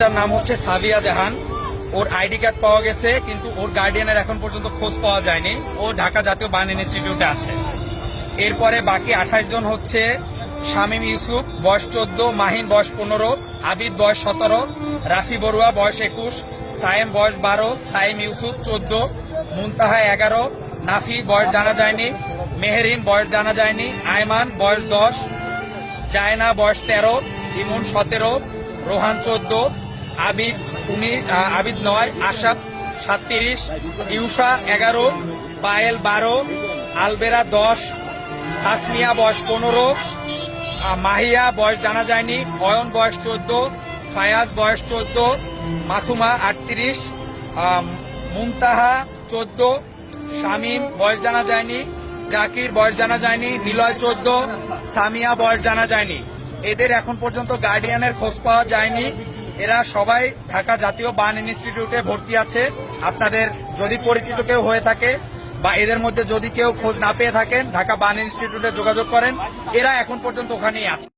তার নাম হচ্ছে সাবিয়া জাহান। ওর আইডি কার্ড পাওয়া গেছে, কিন্তু ওর গার্ডিয়ানের এখন পর্যন্ত খোঁজ পাওয়া যায়নি। ও ঢাকা জাতীয় বার্ন ইনস্টিটিউটে আছে। এরপরে বাকি 28 জন হচ্ছে শামীম ইউসুফ, বয়স 14, মাহিন বয়স 15, আবিদ বয়স 17, রাফি বড়ুয়া বয়স 21, সায়েম বয়স 12, সাইম ইউসুফ 14, মুনতাহা 11, নাফি বয়স জানা যায়নি, মেহেরিন বয়স জানা যায়নি, আয়মান বয়স 10, জায়না বয়স 13, ইমন 17, রোহান 14, আবিদ 9, আশাফ 37, ইউসা 11, পায়েল 12, আলবেরা 10, তাসমিয়া বয়স 15, মাহিয়া বয়স জানা যায়নি, অয়ন বয়স 14, ফায়াজ বয়স 14, মাসুমা 38, মুনতাহা 14, শামীম বয়স জানা যায়নি, জাকির বয়স জানা যায়নি, নিলয় 14, সামিয়া বয়স জানা যায়নি। এদের এখন পর্যন্ত গার্ডিয়ানের খোঁজ পাওয়া যায়নি। এরা সবাই ঢাকা জাতীয় বার্ন ইনস্টিটিউটে ভর্তি আছে। আপনাদের যদি পরিচিত কেউ হয়ে থাকে বা এদের মধ্যে যদি কেউ খোঁজ না পেয়ে থাকেন, ঢাকা বার্ন ইনস্টিটিউটে যোগাযোগ করেন। এরা এখন পর্যন্ত ওখানেই আছে।